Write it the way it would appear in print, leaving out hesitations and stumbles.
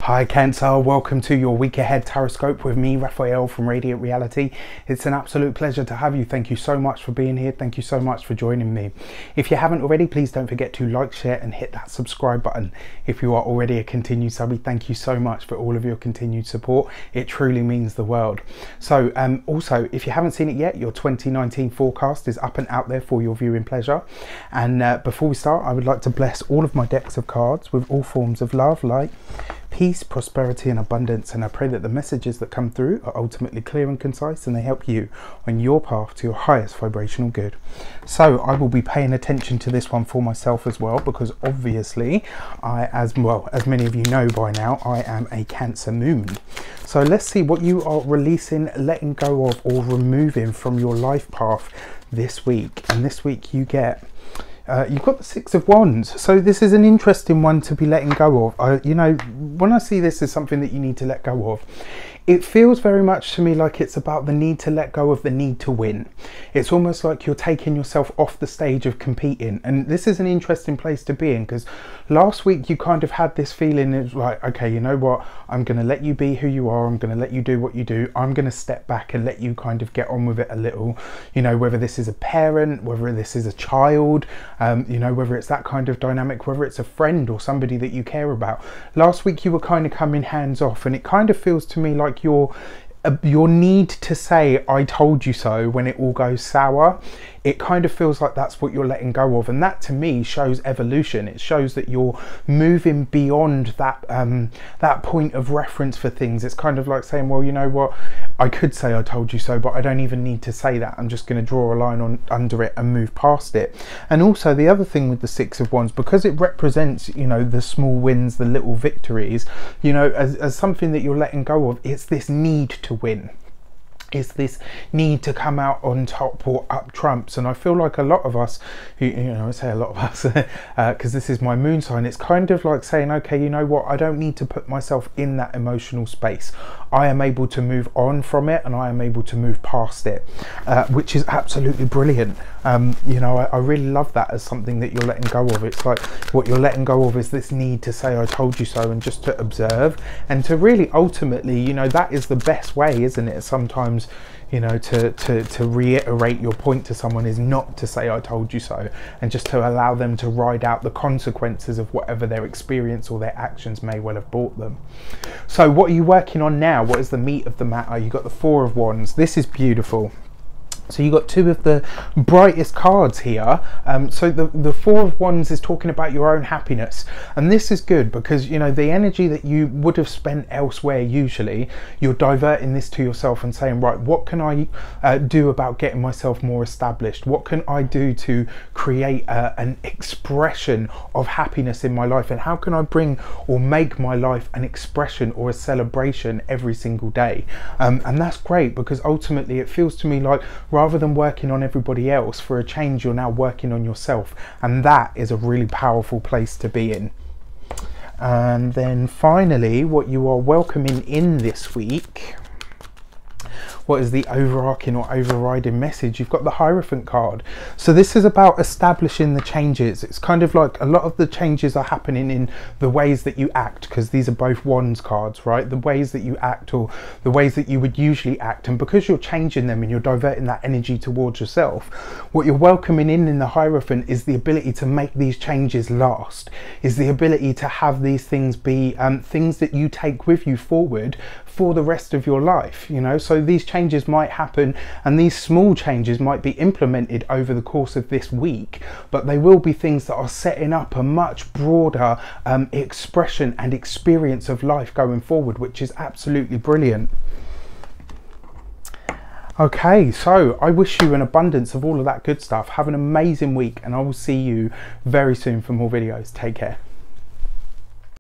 Hi Cancer, welcome to your week ahead Taroscope with me, Raphael from Reydiant Reality. It's an absolute pleasure to have you. Thank you so much for being here. Thank you so much for joining me. If you haven't already, please don't forget to like, share and hit that subscribe button. If you are already a continued subby, thank you so much for all of your continued support. It truly means the world. So also, if you haven't seen it yet, your 2019 forecast is up and out there for your viewing pleasure. And before we start, I would like to bless all of my decks of cards with all forms of love, light, peace, prosperity and abundance, and I pray that the messages that come through are ultimately clear and concise and they help you on your path to your highest vibrational good. So I will be paying attention to this one for myself as well, because obviously as many of you know by now, I am a Cancer moon. So let's see what you are releasing, letting go of or removing from your life path this week. And this week you get you've got the Six of Wands. So this is an interesting one to be letting go of. You know, when I see this as something that you need to let go of, it feels very much to me like it's about the need to let go of the need to win. It's almost like you're taking yourself off the stage of competing. And this is an interesting place to be in, because last week you kind of had this feeling of like, okay, you know what, I'm going to let you be who you are. I'm going to let you do what you do. I'm going to step back and let you kind of get on with it a little. You know, whether this is a parent, whether this is a child, you know, whether it's that kind of dynamic, whether it's a friend or somebody that you care about. Last week you were kind of coming hands off, and it kind of feels to me like your need to say I told you so when it all goes sour, it kind of feels like that's what you're letting go of. And that to me shows evolution. It shows that you're moving beyond that that point of reference for things. It's kind of like saying, well, you know what, I could say I told you so, but I don't even need to say that. I'm just going to draw a line under it and move past it. And also the other thing with the Six of Wands, because it represents, you know, the small wins, the little victories, you know, as something that you're letting go of, it's this need to win. It's this need to come out on top or up trumps. And I feel like a lot of us, you know, I say a lot of us because this is my moon sign, it's kind of like saying, okay, you know what, I don't need to put myself in that emotional space. I am able to move on from it and I am able to move past it, which is absolutely brilliant. You know, I really love that as something that you're letting go of. It's like what you're letting go of is this need to say I told you so, and just to observe and to really ultimately, you know, that is the best way, isn't it? Sometimes, you know, to reiterate your point to someone is not to say I told you so, and just to allow them to ride out the consequences of whatever their experience or their actions may well have brought them. So what are you working on now? What is the meat of the matter? You got the Four of Wands. This is beautiful. So you got two of the brightest cards here. So the Four of Wands is talking about your own happiness, and this is good because, you know, the energy that you would have spent elsewhere, usually you're diverting this to yourself and saying, right, what can I do about getting myself more established? What can I do to create an expression of happiness in my life, and how can I bring or make my life an expression or a celebration every single day? And that's great, because ultimately it feels to me like, rather than working on everybody else for a change, you're now working on yourself, and that is a really powerful place to be in. And then finally, what you are welcoming in this week, what is the overarching or overriding message? You've got the Hierophant card. So this is about establishing the changes. It's kind of like a lot of the changes are happening in the ways that you act, because these are both Wands cards, right? The ways that you act, or the ways that you would usually act, and because you're changing them and you're diverting that energy towards yourself, what you're welcoming in the Hierophant is the ability to make these changes last, is the ability to have these things be things that you take with you forward for the rest of your life, you know. So these changes might happen, and these small changes might be implemented over the course of this week, but they will be things that are setting up a much broader expression and experience of life going forward, which is absolutely brilliant. Okay, so I wish you an abundance of all of that good stuff. Have an amazing week, and I will see you very soon for more videos. Take care.